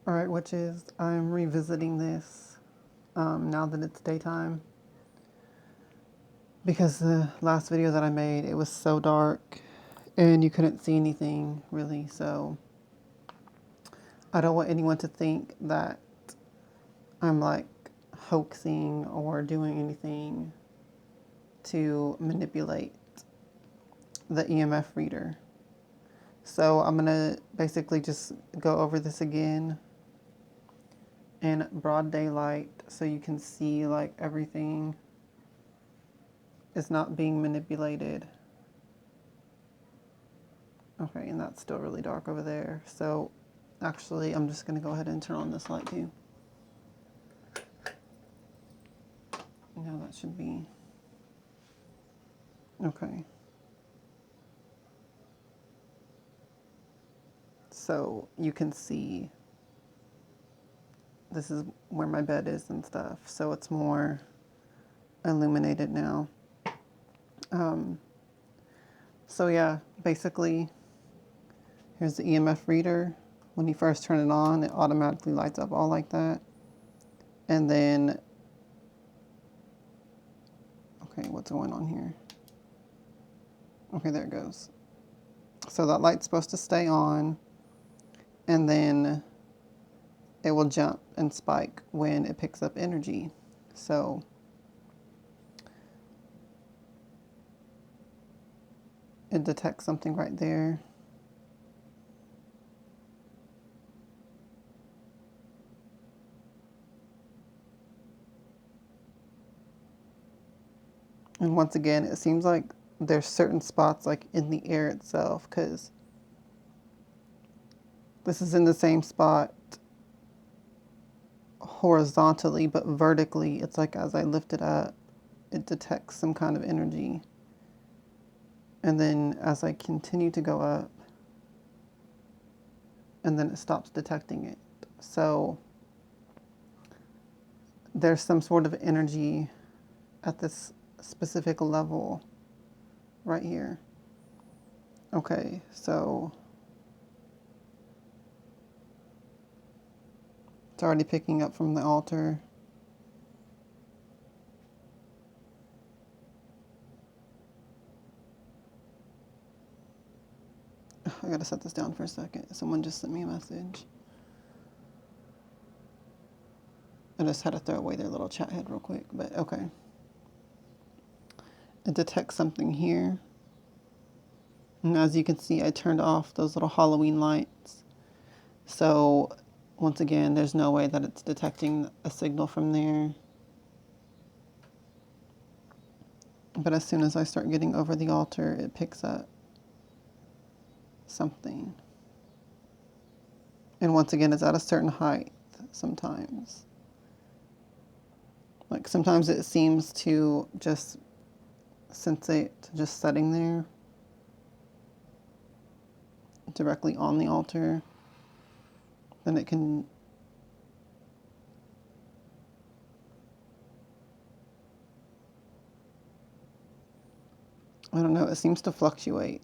All right, witches, I'm revisiting this now that it's daytime because the last video that I made, it was so dark and you couldn't see anything really. So I don't want anyone to think that I'm like hoaxing or doing anything to manipulate the EMF reader. So I'm going to basically just go over this again in broad daylight so you can see like everything is not being manipulated. Okay, and that's still really dark over there. So actually, I'm just going to go ahead and turn on this light too. Now that should be okay. So you can see this is where my bed is and stuff. So it's more illuminated now. So yeah, basically, here's the EMF reader. When you first turn it on, it automatically lights up all like that. And then, okay, what's going on here? Okay, there it goes. So that light's supposed to stay on, and then it will jump and spike when it picks up energy. So it detects something right there. And once again, it seems like there's certain spots like in the air itself, because this is in the same spot horizontally, but vertically, it's like as I lift it up, it detects some kind of energy. And then as I continue to go up, and then it stops detecting it. So there's some sort of energy at this specific level right here. Okay, so it's already picking up from the altar. I gotta set this down for a second. Someone just sent me a message. I just had to throw away their little chat head real quick, but okay. It detects something here. And as you can see, I turned off those little Halloween lights. So once again, there's no way that it's detecting a signal from there. But as soon as I start getting over the altar, it picks up something. And once again, it's at a certain height sometimes. Like sometimes it seems to just sensate just sitting there directly on the altar. Then it can I don't know, it seems to fluctuate.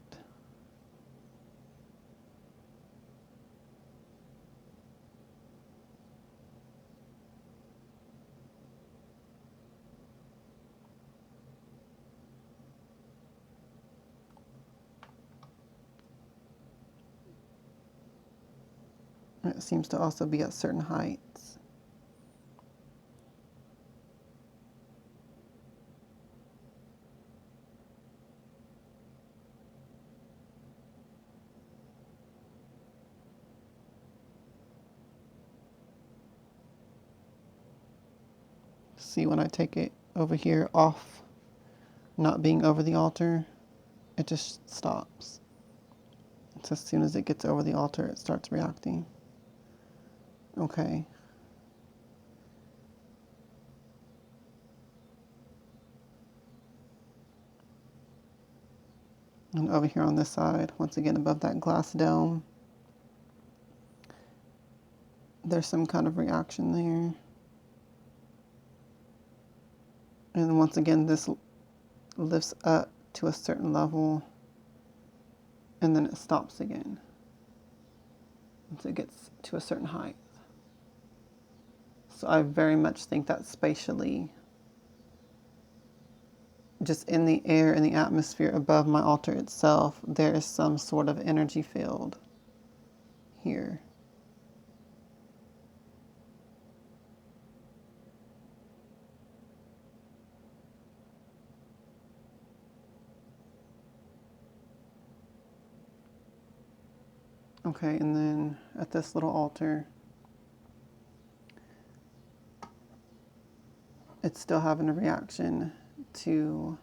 It seems to also be at certain heights. See, when I take it over here off, not being over the altar, it just stops. So as soon as it gets over the altar, it starts reacting. Okay. And over here on this side, once again above that glass dome, there's some kind of reaction there. And once again, this lifts up to a certain level, and then it stops again once it gets to a certain height. So I very much think that spatially, just in the air, in the atmosphere above my altar itself, there is some sort of energy field here. Okay, and then at this little altar, it's still having a reaction to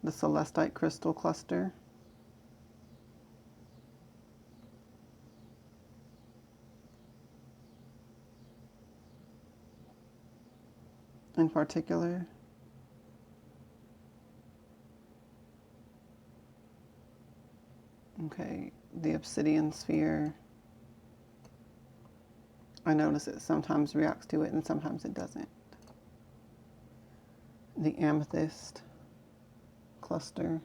the celestite crystal cluster. In particular. Okay, the obsidian sphere. I notice it sometimes reacts to it and sometimes it doesn't. The amethyst cluster.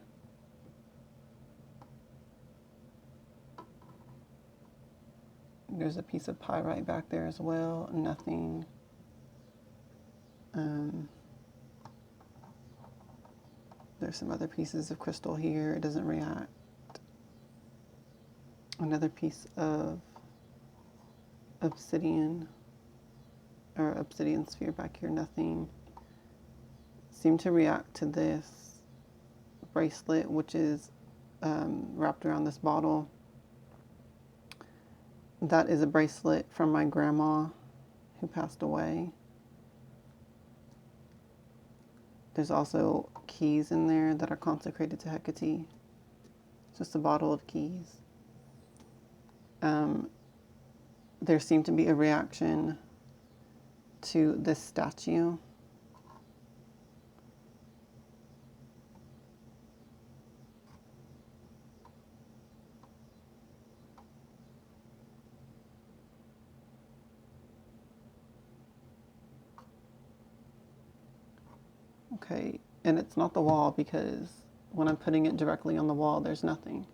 There's a piece of pyrite back there as well. Nothing. There's some other pieces of crystal here. It doesn't react. Another piece of obsidian or obsidian sphere back here. Nothing. Seem to react to this bracelet, which is wrapped around this bottle. That is a bracelet from my grandma who passed away. There's also keys in there that are consecrated to Hecate. It's just a bottle of keys. There seemed to be a reaction to this statue. Okay, and it's not the wall because when I'm putting it directly on the wall, there's nothing.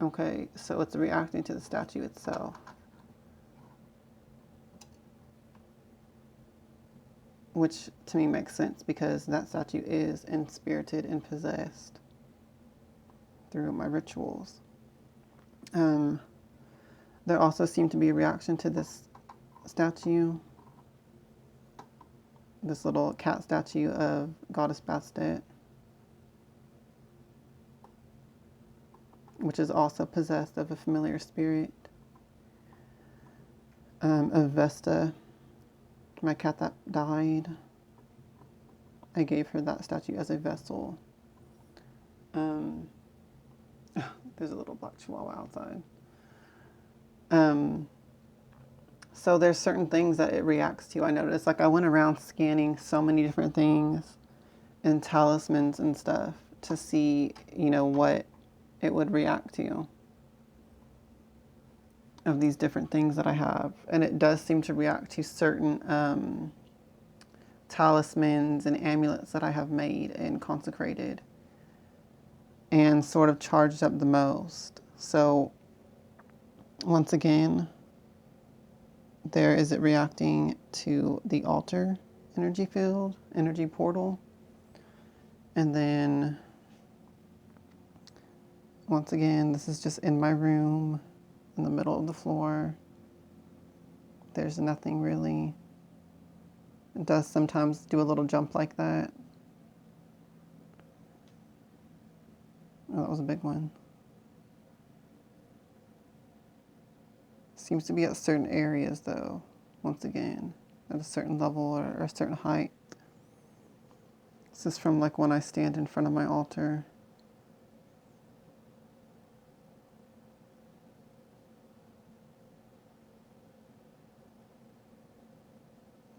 Okay, so it's reacting to the statue itself. Which to me makes sense because that statue is inspirited and possessed through my rituals. There also seemed to be a reaction to this statue, this little cat statue of Goddess Bastet, which is also possessed of a familiar spirit, of Vesta, my cat that died. I gave her that statue as a vessel. There's a little black chihuahua outside. So there's certain things that it reacts to. I noticed, like I went around scanning so many different things and talismans and stuff to see, what it would react to of these different things that I have. And it does seem to react to certain talismans and amulets that I have made and consecrated and sort of charged up the most. So once again, there is it reacting to the altar energy field, energy portal. And then once again, this is just in my room, in the middle of the floor. There's nothing really. It does sometimes do a little jump like that. Oh, that was a big one. Seems to be at certain areas though, once again, at a certain level or a certain height. This is from like when I stand in front of my altar.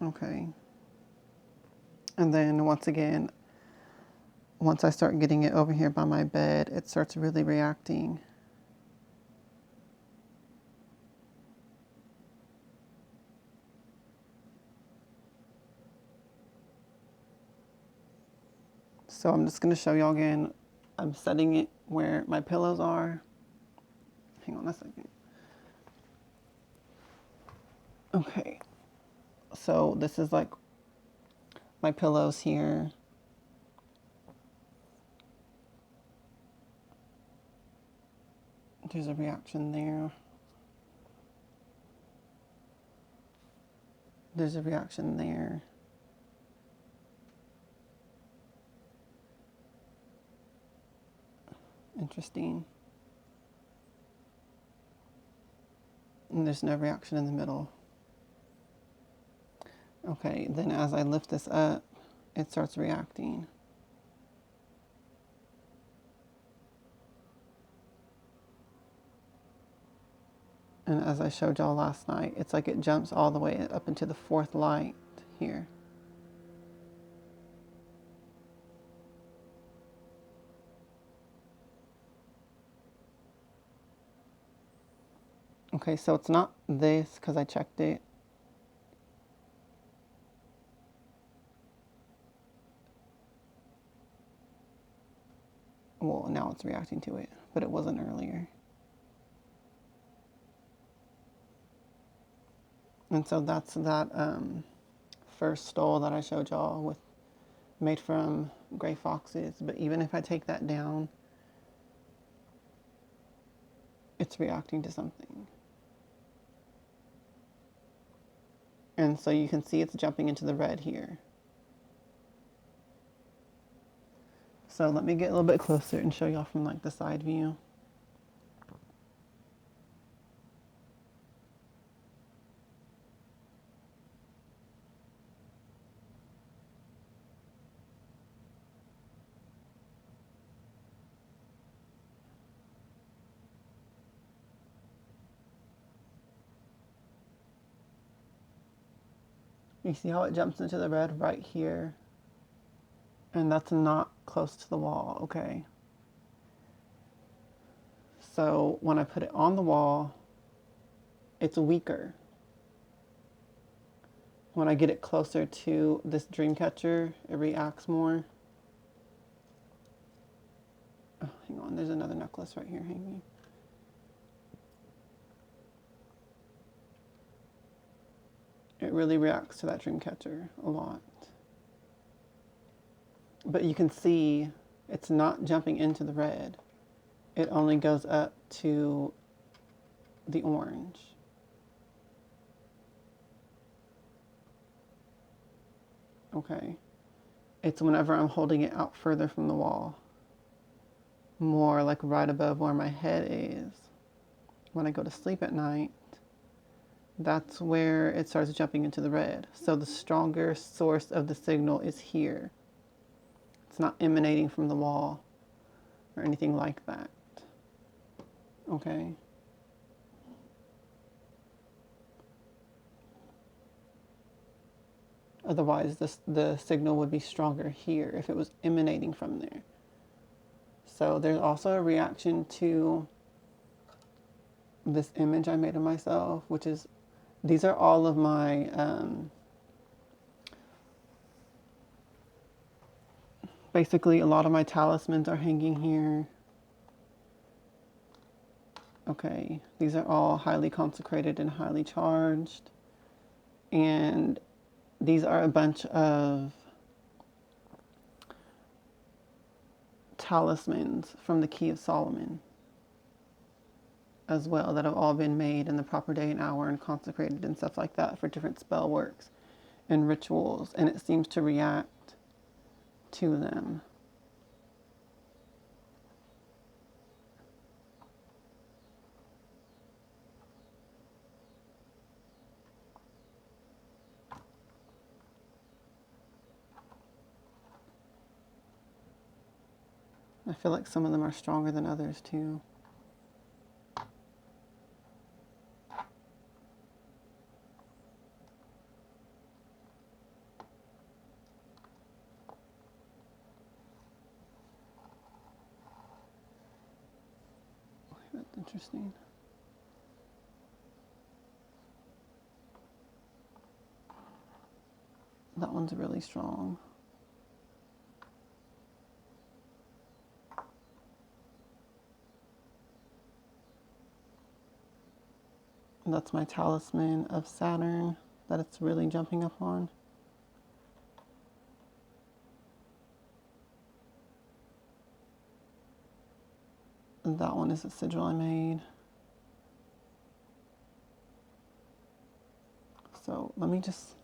Okay. And then once again, once I start getting it over here by my bed, it starts really reacting. So I'm just going to show y'all again. I'm setting it where my pillows are. hang on a second. Okay, so this is like my pillows here. There's a reaction there. There's a reaction there. Interesting. And there's no reaction in the middle. Okay, then as I lift this up, it starts reacting. And as I showed y'all last night, it's like it jumps all the way up into the fourth light here. Okay, so it's not this because I checked it. Well, now it's reacting to it, but it wasn't earlier. And so that's that first stole that I showed y'all with made from gray foxes. But even if I take that down, it's reacting to something. And so you can see it's jumping into the red here. So let me get a little bit closer and show y'all from like the side view. You see how it jumps into the red right here? And that's not close to the wall, okay? So when I put it on the wall, it's weaker. When I get it closer to this dream catcher, it reacts more. Oh, hang on, there's another necklace right here hanging. It really reacts to that dream catcher a lot. But you can see it's not jumping into the red. It only goes up to the orange. Okay. It's whenever I'm holding it out further from the wall. More like right above where my head is. When I go to sleep at night, that's where it starts jumping into the red. So the stronger source of the signal is here. It's not emanating from the wall or anything like that. Okay? Otherwise, the signal would be stronger here if it was emanating from there. So there's also a reaction to this image I made of myself, which is, these are all of my basically a lot of my talismans are hanging here. Okay, these are all highly consecrated and highly charged. And these are a bunch of talismans from the Key of Solomon as well that have all been made in the proper day and hour and consecrated and stuff like that for different spell works and rituals. And it seems to react to them. I feel like some of them are stronger than others too. That's interesting. That one's really strong. That's my talisman of Saturn that it's really jumping up on. And that one is a sigil I made. So let me just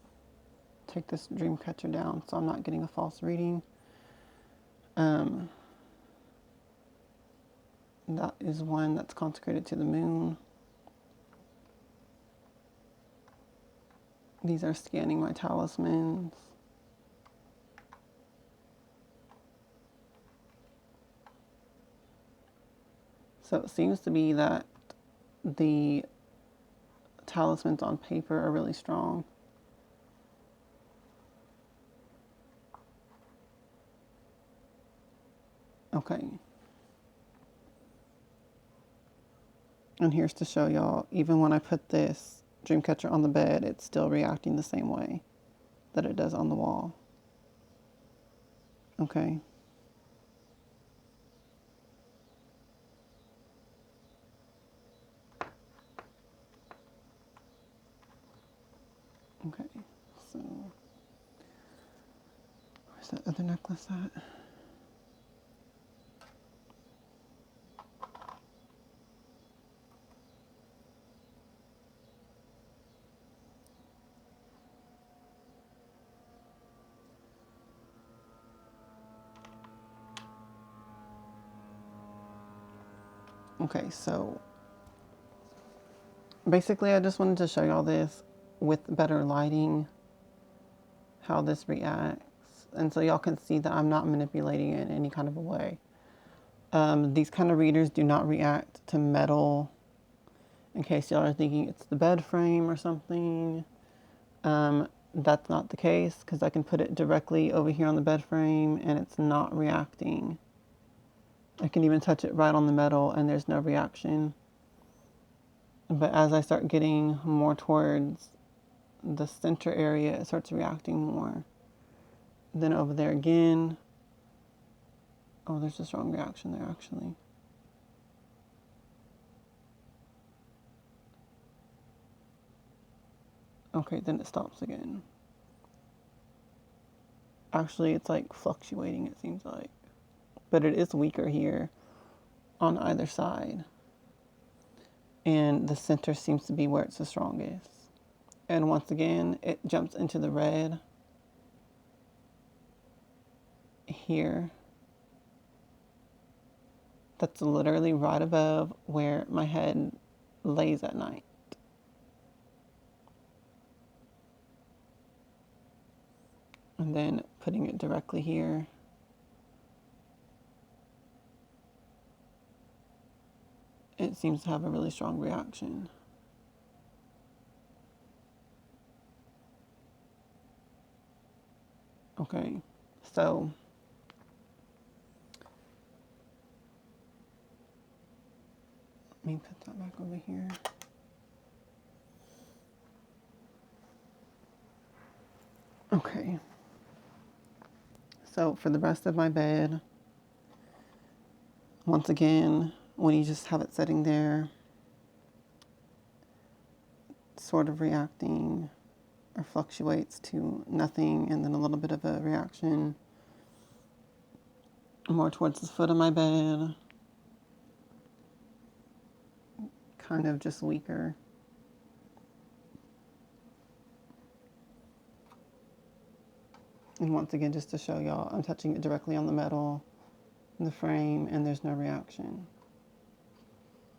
take this dream catcher down so I'm not getting a false reading. That is one that's consecrated to the moon. These are scanning my talismans. So it seems to be that the talismans on paper are really strong. Okay. And here's to show y'all, even when I put this Dreamcatcher on the bed, it's still reacting the same way that it does on the wall. Okay. Okay, so where's that other necklace at? Okay, so basically I just wanted to show y'all this with better lighting, how this reacts. And so y'all can see that I'm not manipulating it in any kind of a way. These kind of readers do not react to metal, in case y'all are thinking it's the bed frame or something. That's not the case, because I can put it directly over here on the bed frame and it's not reacting. I can even touch it right on the metal and there's no reaction. But as I start getting more towards the center area, it starts reacting more. Then over there again, oh, there's a strong reaction there actually. Okay, then it stops again. Actually, it's like fluctuating, it seems like. But it is weaker here on either side. And the center seems to be where it's the strongest. And once again, it jumps into the red here. That's literally right above where my head lays at night. And then putting it directly here. It seems to have a really strong reaction. Okay, so let me put that back over here. Okay, so for the rest of my bed, once again, when you just have it sitting there, sort of reacting or fluctuates to nothing and then a little bit of a reaction, more towards the foot of my bed, kind of just weaker. And once again, just to show y'all, I'm touching it directly on the metal, the frame, and there's no reaction.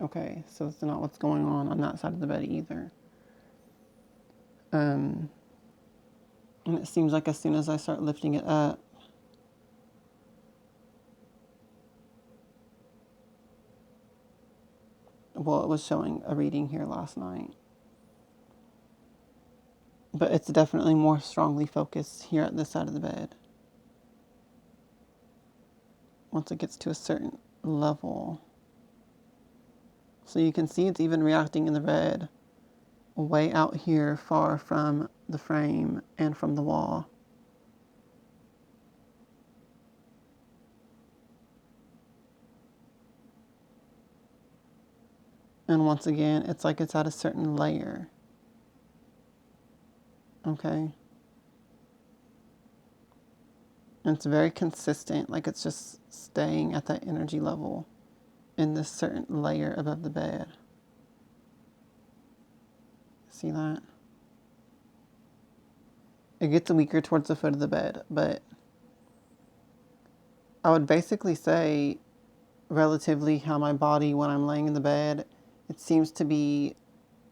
Okay, so that's not what's going on that side of the bed either. And it seems like as soon as I start lifting it up, well, it was showing a reading here last night. But it's definitely more strongly focused here at this side of the bed. Once it gets to a certain level. So you can see it's even reacting in the red way out here, far from the frame and from the wall. And once again, it's like it's at a certain layer. Okay? And it's very consistent, like it's just staying at that energy level in this certain layer above the bed. See that? It gets weaker towards the foot of the bed, but I would basically say relatively how my body, when I'm laying in the bed, it seems to be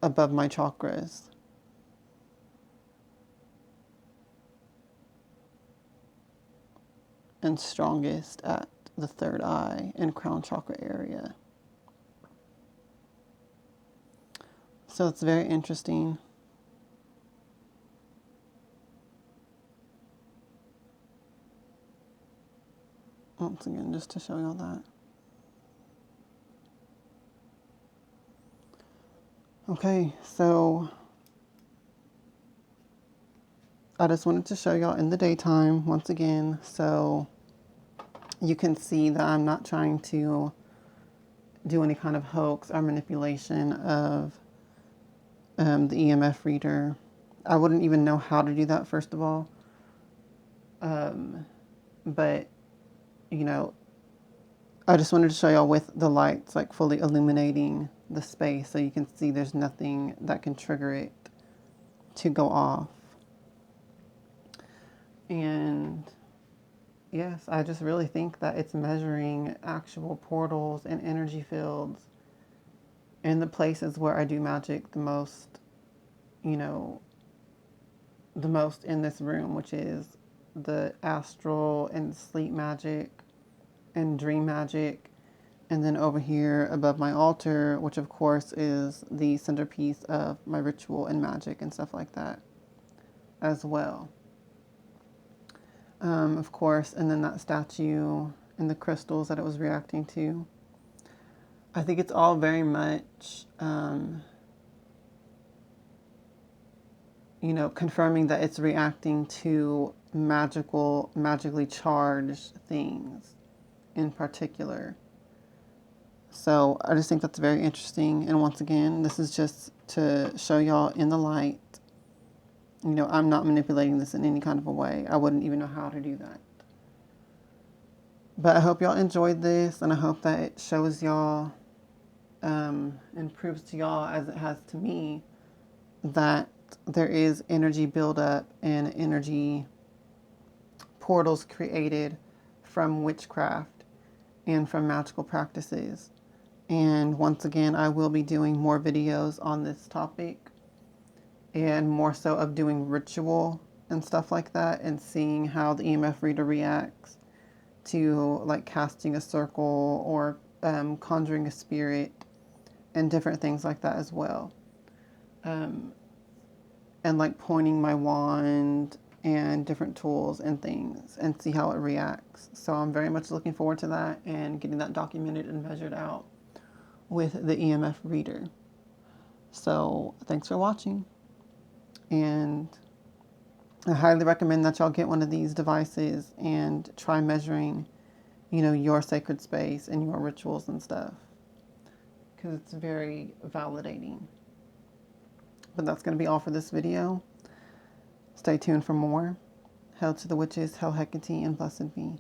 above my chakras. And strongest at the third eye and crown chakra area. So it's very interesting. Once again, just to show y'all that. Okay, so I just wanted to show y'all in the daytime once again, so you can see that I'm not trying to do any kind of hoax or manipulation of the EMF reader. I wouldn't even know how to do that, first of all. But, you know, I just wanted to show y'all with the lights like fully illuminating the space so you can see there's nothing that can trigger it to go off. And yes, I just really think that it's measuring actual portals and energy fields in the places where I do magic the most, you know, the most in this room, which is the astral and sleep magic and dream magic. And then over here above my altar, which of course is the centerpiece of my ritual and magic and stuff like that as well. Of course, and then that statue and the crystals that it was reacting to. I think it's all very much, you know, confirming that it's reacting to magically charged things in particular. So I just think that's very interesting. And once again, this is just to show y'all in the light. You know, I'm not manipulating this in any kind of a way. I wouldn't even know how to do that. But I hope y'all enjoyed this, and I hope that it shows y'all and proves to y'all, as it has to me, that there is energy buildup and energy portals created from witchcraft and from magical practices. And once again, I will be doing more videos on this topic, and more so of doing ritual and stuff like that, and seeing how the EMF reader reacts to like casting a circle or conjuring a spirit and different things like that as well. And like pointing my wand and different tools and things and see how it reacts. So I'm very much looking forward to that and getting that documented and measured out with the EMF reader. So thanks for watching. And I highly recommend that y'all get one of these devices and try measuring, you know, your sacred space and your rituals and stuff, because it's very validating. But that's going to be all for this video. Stay tuned for more. Hail to the witches, hail Hecate, and blessed be.